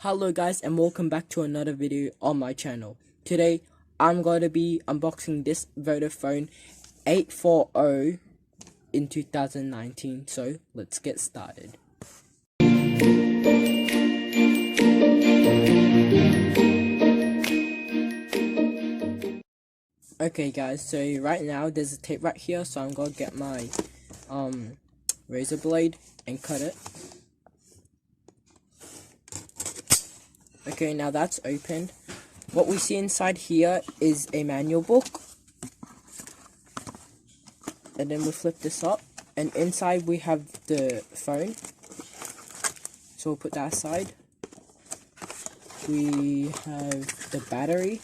Hello guys, and welcome back to another video on my channel. Today I'm going to be unboxing this Vodafone 840 in 2019, so let's get started. Okay guys, so right now there's a tape right here, so I'm going to get my razor blade and cut it. Okay, now that's opened. What we see inside here is a manual book. And then we flip this up. And inside we have the phone. So we'll put that aside. We have the battery.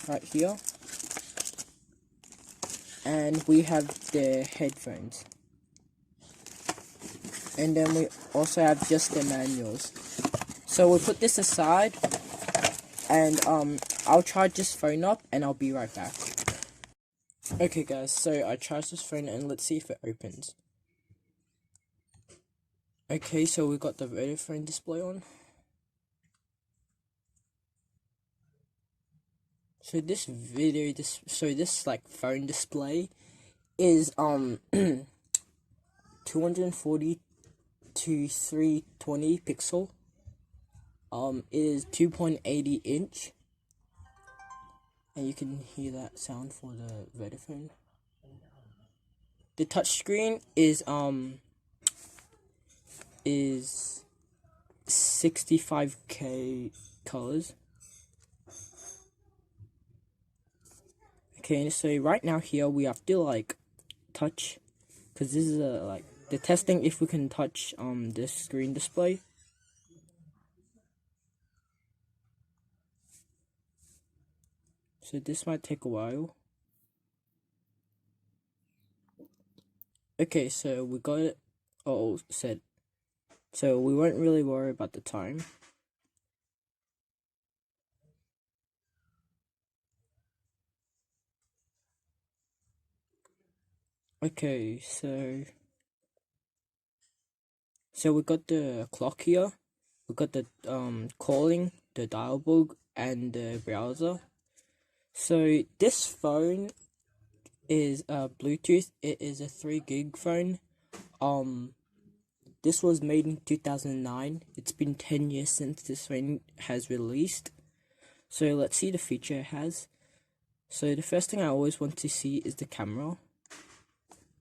Right here. And we have the headphones. And then we also have just the manuals. So we'll put this aside, and I'll charge this phone up, and I'll be right back. Okay guys, so I charged this phone, and let's see if it opens. Okay, so we got the Vodafone display on. So this like phone display is 240 to 320 pixel. It is 2.80 inch, and you can hear that sound for the Vodafone. The touchscreen is 65K colors. Okay, so right now here we have to like touch, because this is like the testing if we can touch this screen display. So this might take a while. Okay, so we got it all set. So we won't really worry about the time. Okay, so we got the clock here. We got the calling, the dial book, and the browser. So this phone is Bluetooth. It is a 3 gig phone. This was made in 2009. It's been 10 years since this phone has released. So let's see the feature it has. So the first thing I always want to see is the camera.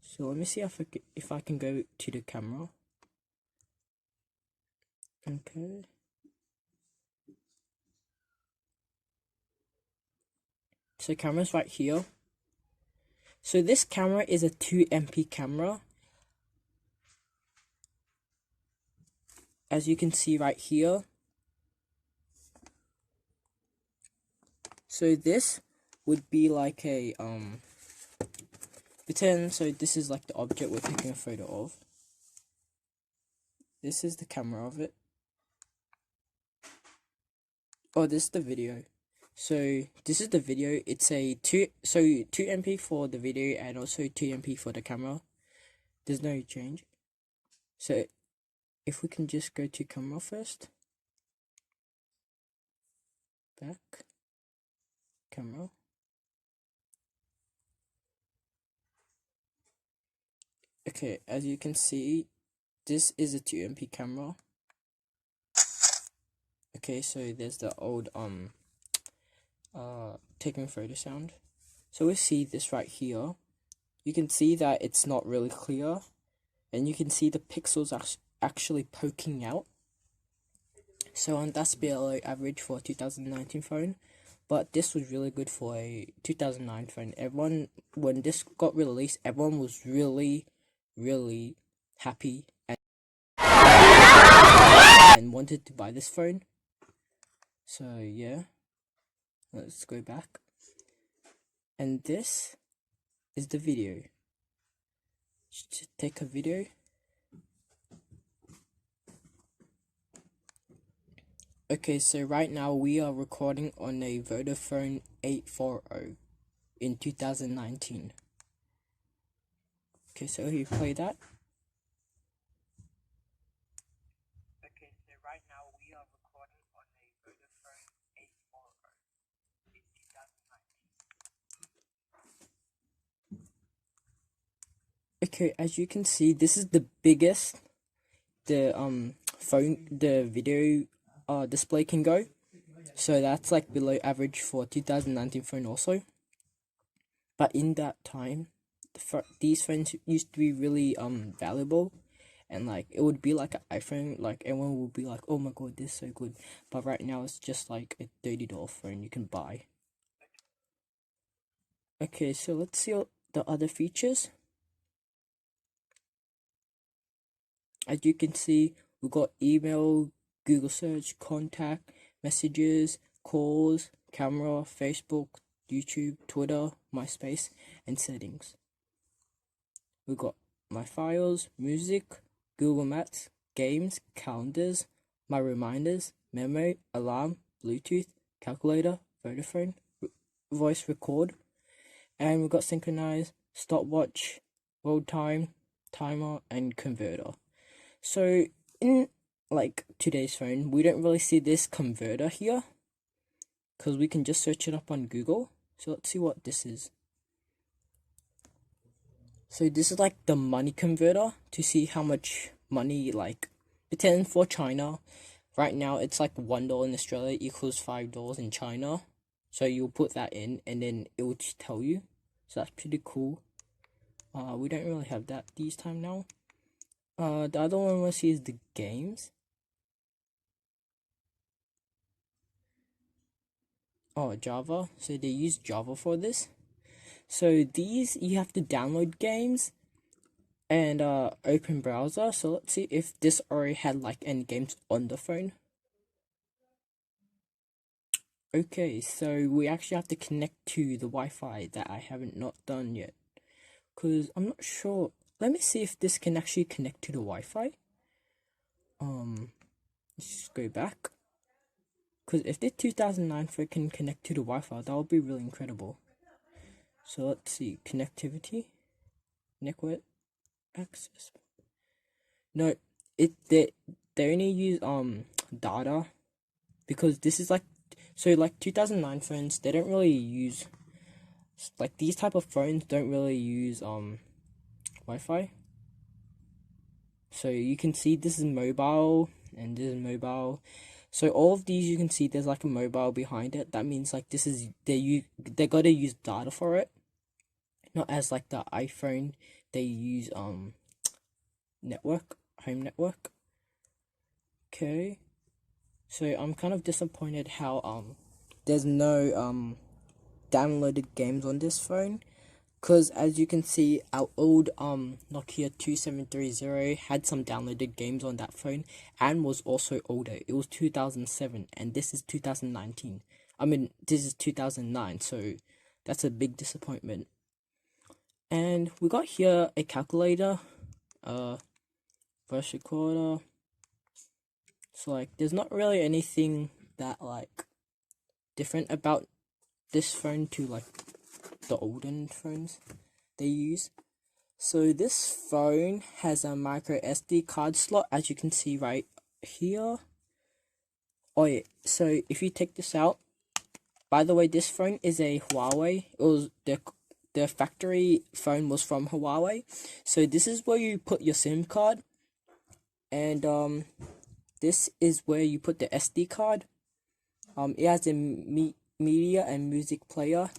So let me see if I can go to the camera. Okay. So camera's right here. So this camera is a 2MP camera. As you can see right here. So this would be like a pretend, so this is like the object we're taking a photo of. This is the camera of it. Oh, this is the video. So this is the video. It's a 2MP for the video and also 2MP for the camera. There's no change. So if we can just go to camera first. Back. Camera. Okay, as you can see, this is a 2MP camera. Okay, so there's the old taking photo sound. So we see this right here. You can see that it's not really clear, and you can see the pixels are actually poking out. So that's below average for a 2019 phone, but this was really good for a 2009 phone. Everyone, when this got released, everyone was really happy and wanted to buy this phone. So yeah, let's go back. And this is the video. Just take a video. Okay, so right now we are recording on a Vodafone 840 in 2019. Okay, so you play that. Okay, so Okay, as you can see, this is the biggest the video display can go. So that's like below average for 2019 phone also. But in that time, these phones used to be really valuable, and like it would be like an iPhone, like everyone would be like, oh my god, this is so good. But right now it's just like a $30 phone you can buy. Okay, so let's see the other features. As you can see, we got email, Google search, contact, messages, calls, camera, Facebook, YouTube, Twitter, MySpace, and settings. We got my files, music, Google Maps, games, calendars, my reminders, memo, alarm, Bluetooth, calculator, Vodafone, voice record, and we got synchronize, stopwatch, world time, timer, and converter. So in like today's phone, we don't really see this converter here because we can just search it up on Google. So let's see what this is. So this is like the money converter to see how much money, like pretend for China. Right now it's like $1 in Australia equals $5 in China. So you'll put that in and then it will just tell you. So that's pretty cool. We don't really have that these time now. The other one we'll see is the games. Oh, Java. So they use Java for this. So these, you have to download games and open browser. So let's see if this already had like any games on the phone. Okay, so we actually have to connect to the Wi-Fi that I haven't not done yet, because I'm not sure. Let me see if this can actually connect to the Wi-Fi. Let's just go back, because if the 2009 phone can connect to the Wi-Fi, that would be really incredible. So let's see, connectivity, network access. No, they only use data, because this is like, so like 2009 phones, they don't really use, like these type of phones don't really use Wi-Fi. So you can see this is mobile and this is mobile. So all of these you can see there's like a mobile behind it. That means like this is they gotta use data for it. Not as like the iPhone, they use network, home network. Okay. So I'm kind of disappointed how there's no downloaded games on this phone, because as you can see, our old Nokia 2730 had some downloaded games on that phone and was also older. It was 2007 and this is 2019. I mean, this is 2009, so that's a big disappointment. And we got here a calculator, voice recorder. So like there's not really anything that like different about this phone to like the olden phones they use. So this phone has a micro SD card slot, as you can see right here. Oh yeah, so if you take this out, by the way, this phone is a Huawei. It was the factory phone was from Huawei. So this is where you put your SIM card, and this is where you put the SD card. It has a media and music player,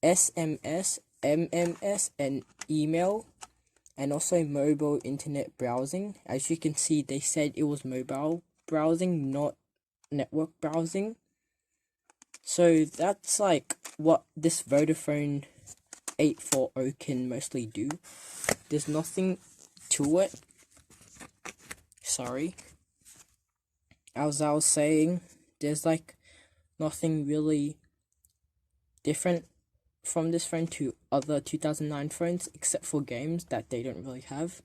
SMS, MMS, and email, and also mobile internet browsing. As you can see, they said it was mobile browsing, not network browsing. So that's like what this Vodafone 840 can mostly do. There's nothing to it. Sorry. As I was saying, there's like nothing really different from this phone to other 2009 phones, except for games that they don't really have.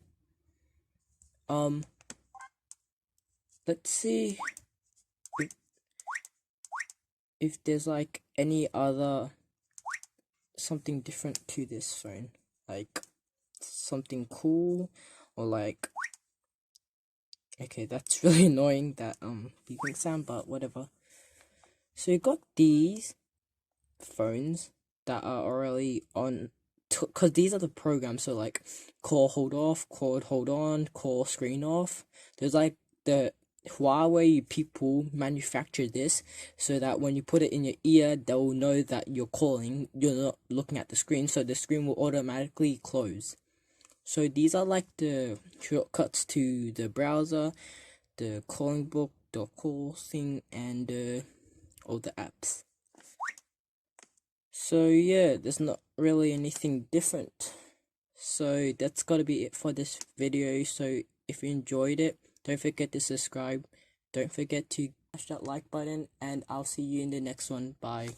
Let's see if there's like any other something different to this phone, like something cool, or like, okay, that's really annoying, that beeping sound, but whatever. So you got these phones that are already on because these are the programs. So like call hold off, call hold on, call screen off. There's like the Huawei people manufacture this so that when you put it in your ear, they'll know that you're calling, you're not looking at the screen, so the screen will automatically close. So these are like the shortcuts to the browser, the calling book, the call thing, and all the apps. So yeah, there's not really anything different. So that's gotta be it for this video. So if you enjoyed it, don't forget to subscribe. Don't forget to smash that like button, and I'll see you in the next one. Bye.